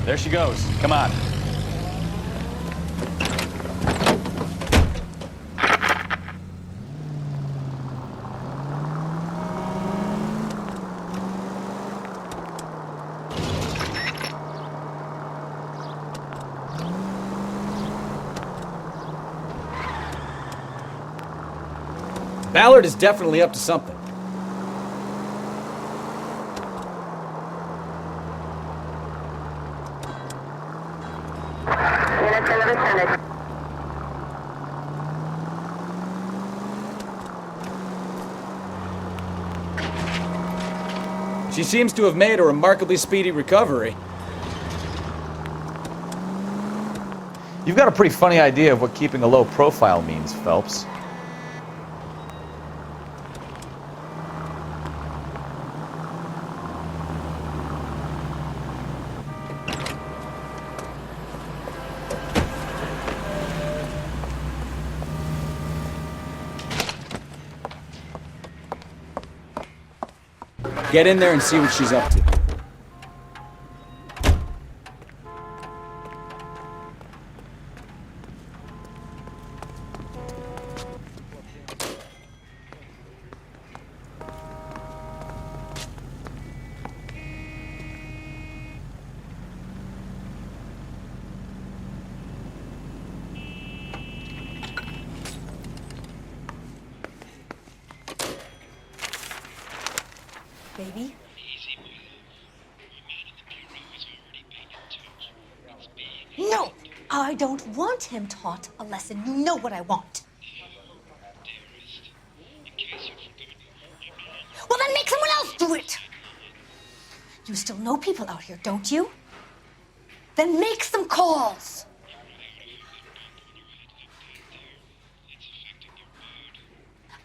There she goes. Come on. Ballard is definitely up to something. She seems to have made a remarkably speedy recovery. You've got a pretty funny idea of what keeping a low profile means, Phelps. Get in there and see what she's up to. Baby? No! I don't want him taught a lesson. You know what I want. Well, then make someone else do it! You still know people out here, don't you? Then make some calls!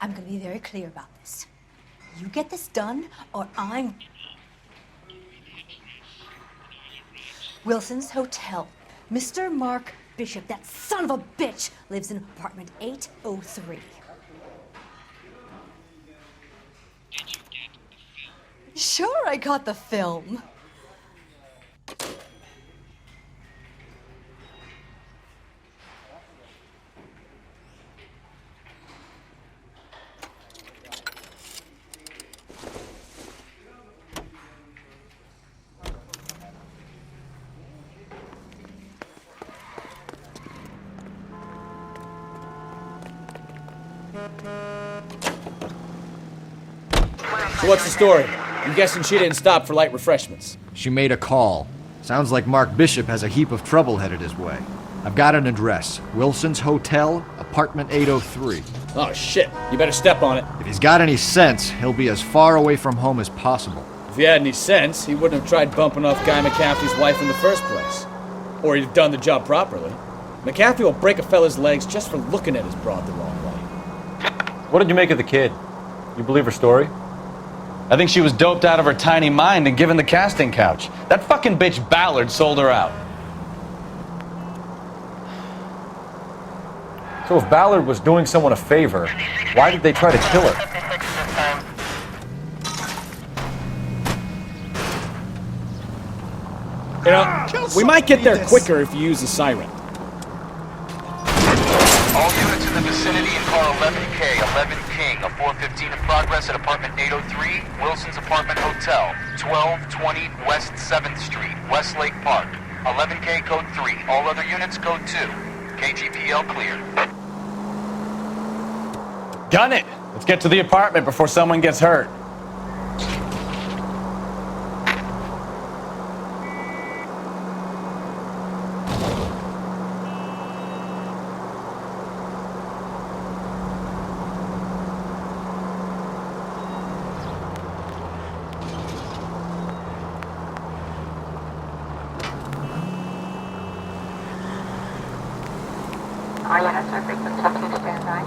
I'm gonna be very clear about this. You get this done, or I'm... Wilson's Hotel. Mr. Mark Bishop, that son of a bitch, lives in apartment 803. Did you get the film? Sure, I got the film. So what's the story? I'm guessing she didn't stop for light refreshments. She made a call. Sounds like Mark Bishop has a heap of trouble headed his way. I've got an address. Wilson's Hotel, apartment 803. Oh shit, you better step on it. If he's got any sense, he'll be as far away from home as possible. If he had any sense, he wouldn't have tried bumping off Guy McCaffrey's wife in the first place. Or he'd have done the job properly. McCaffrey will break a fella's legs just for looking at his broad the wrong way. What did you make of the kid? You believe her story? I think she was doped out of her tiny mind and given the casting couch. That fucking bitch Ballard sold her out. So if Ballard was doing someone a favor, why did they try to kill her? You know, we might get there quicker if you use the siren. All units in the vicinity in car 11K, 11 King, a 415 in progress at apartment 803, Wilson's Apartment Hotel, 1220 West 7th Street, Westlake Park. 11K code 3, all other units code 2. KGPL clear. Gun it! Let's get to the apartment before someone gets hurt. All units are frequent checking standby.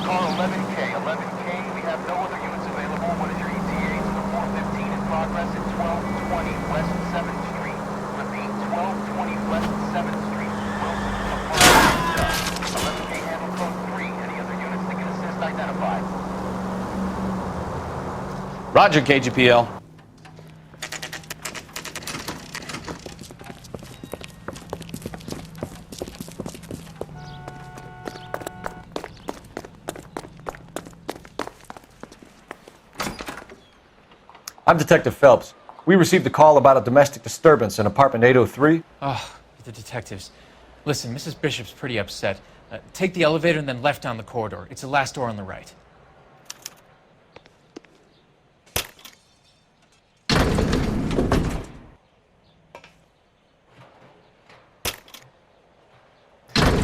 Car 11K, 11K, we have no other units available. What is your ETA to the 415 in progress at 1220 West 7th Street? Repeat, 1220 West 7th Street, Wilson's Apartment Hotel. 11K handle code 3. Any other units to identified. Roger, KGPL. I'm Detective Phelps. We received a call about a domestic disturbance in apartment 803. Oh, the detectives. Listen, Mrs. Bishop's pretty upset. Take the elevator and then left down the corridor. It's the last door on the right.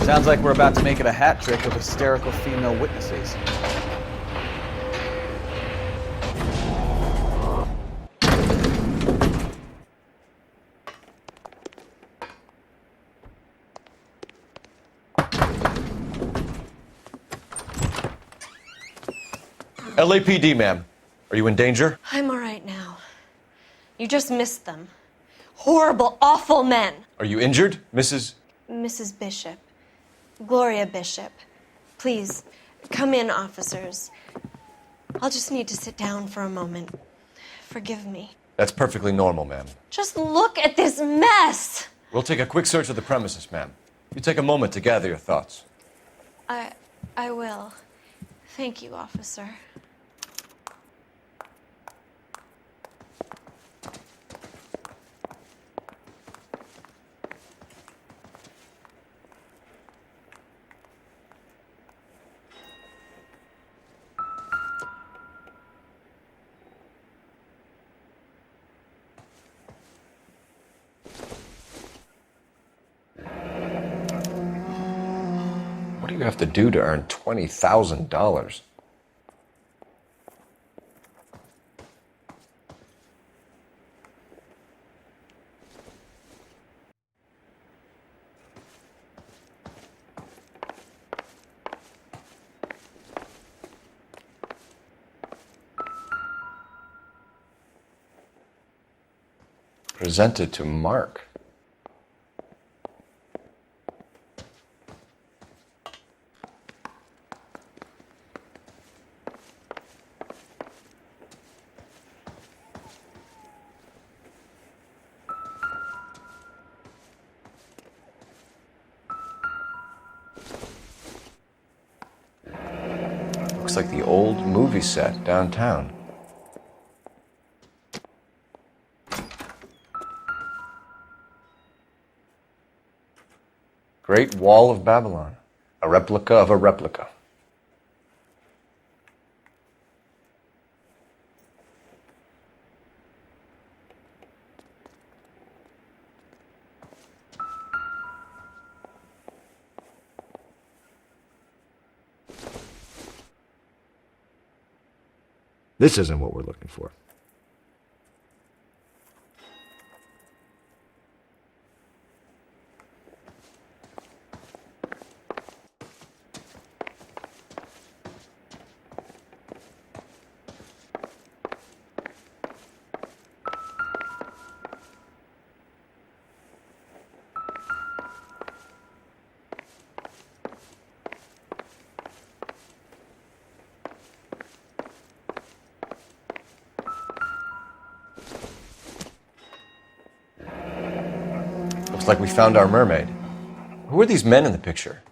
Sounds like we're about to make it a hat trick of hysterical female witnesses. LAPD, ma'am. Are you in danger? I'm all right now. You just missed them. Horrible, awful men. Are you injured, Mrs.? Mrs. Bishop. Gloria Bishop. Please, come in, officers. I'll just need to sit down for a moment. Forgive me. That's perfectly normal, ma'am. Just look at this mess! We'll take a quick search of the premises, ma'am. You take a moment to gather your thoughts. I will. Thank you, officer. What do you have to do to earn $20,000? Presented to Mark. Looks like the old movie set downtown. Great Wall of Babylon, a replica of a replica. This isn't what we're looking for. Looks like we found our mermaid. Who are these men in the picture?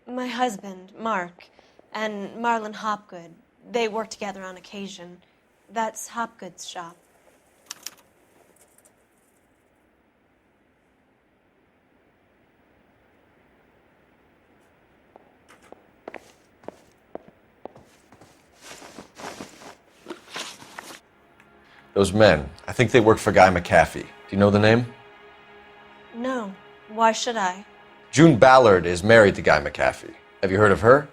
My husband, Mark, and Marlon Hopgood. They work together on occasion. That's Hopgood's shop. Those men, I think they work for Guy McAfee. Do you know the name? No. Why should I? June Ballard is married to Guy McAfee. Have you heard of her?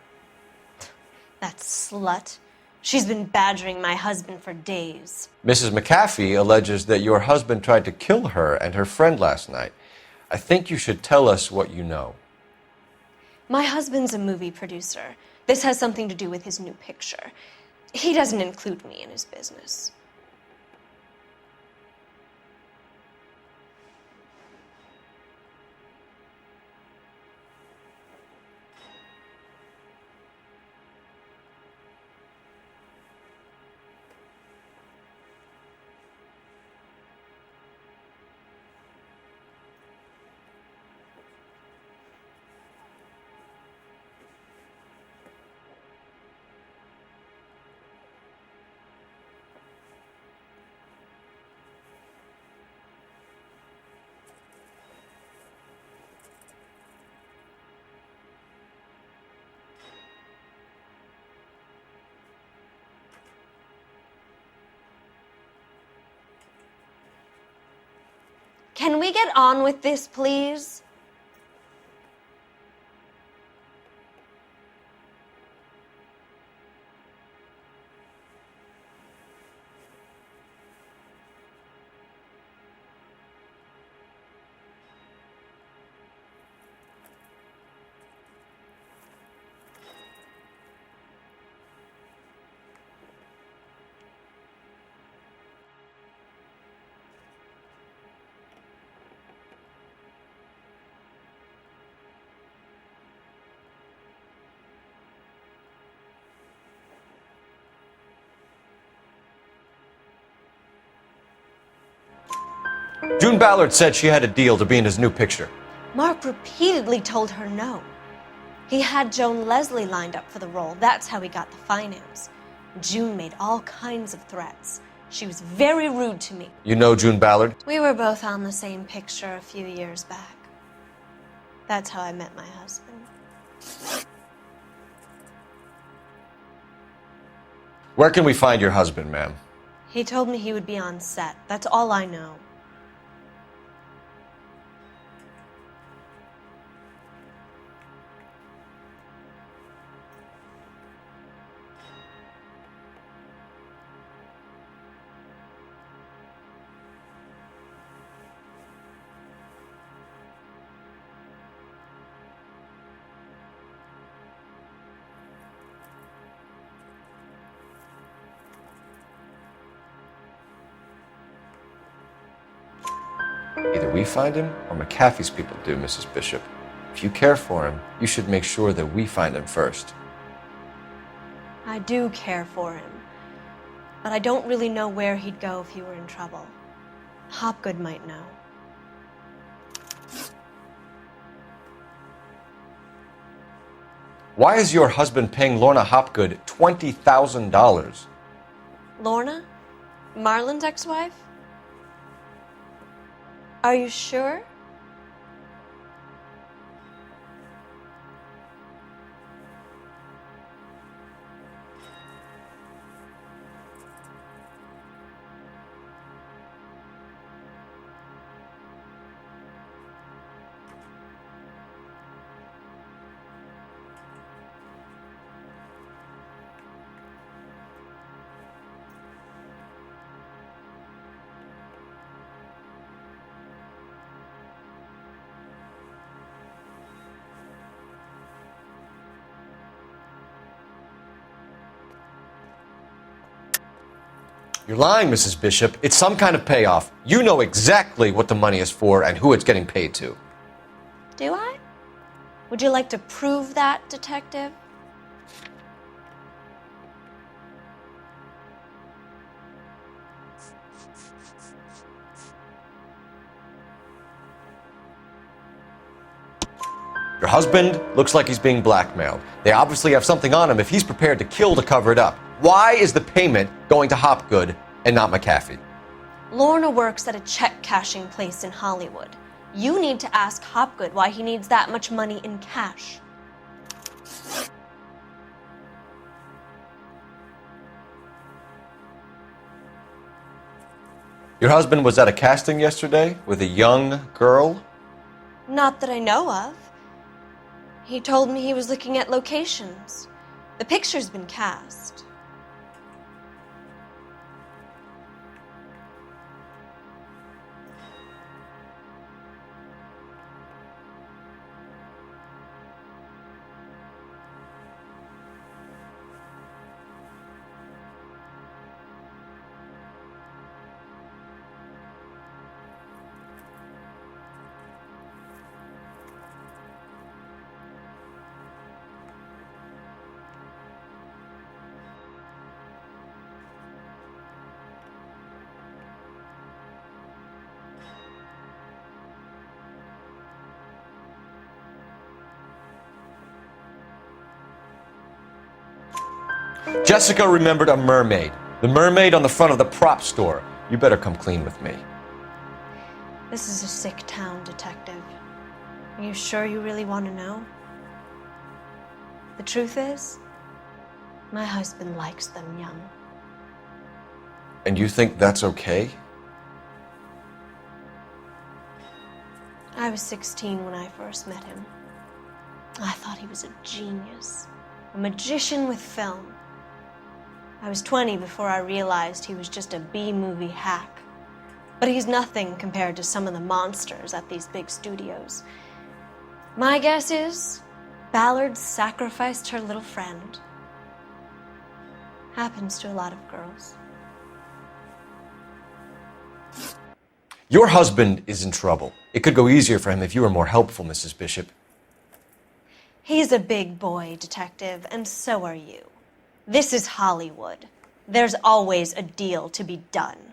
That slut. She's been badgering my husband for days. Mrs. McAfee alleges that your husband tried to kill her and her friend last night. I think you should tell us what you know. My husband's a movie producer. This has something to do with his new picture. He doesn't include me in his business. Can we get on with this, please? June Ballard said she had a deal to be in his new picture. Mark repeatedly told her no. He had Joan Leslie lined up for the role. That's how he got the finance. June made all kinds of threats. She was very rude to me. You know June Ballard? We were both on the same picture a few years back. That's how I met my husband. Where can we find your husband, ma'am? He told me he would be on set. That's all I know. Either we find him or McAfee's people do, Mrs. Bishop. If you care for him, you should make sure that we find him first. I do care for him, but I don't really know where he'd go if he were in trouble. Hopgood might know. Why is your husband paying Lorna Hopgood $20,000? Lorna? Marlon's ex-wife? Are you sure? You're lying, Mrs. Bishop. It's some kind of payoff. You know exactly what the money is for and who it's getting paid to. Do I? Would you like to prove that, Detective? Your husband looks like he's being blackmailed. They obviously have something on him if he's prepared to kill to cover it up. Why is the payment going to Hopgood and not McAfee? Lorna works at a check-cashing place in Hollywood. You need to ask Hopgood why he needs that much money in cash. Your husband was at a casting yesterday with a young girl? Not that I know of. He told me he was looking at locations. The picture's been cast. Jessica remembered a mermaid. The mermaid on the front of the prop store. You better come clean with me. This is a sick town, Detective. Are you sure you really want to know? The truth is, my husband likes them young. And you think that's okay? I was 16 when I first met him. I thought he was a genius, a magician with film. I was 20 before I realized he was just a B-movie hack. But he's nothing compared to some of the monsters at these big studios. My guess is Ballard sacrificed her little friend. Happens to a lot of girls. Your husband is in trouble. It could go easier for him if you were more helpful, Mrs. Bishop. He's a big boy, Detective, and so are you. This is Hollywood. There's always a deal to be done.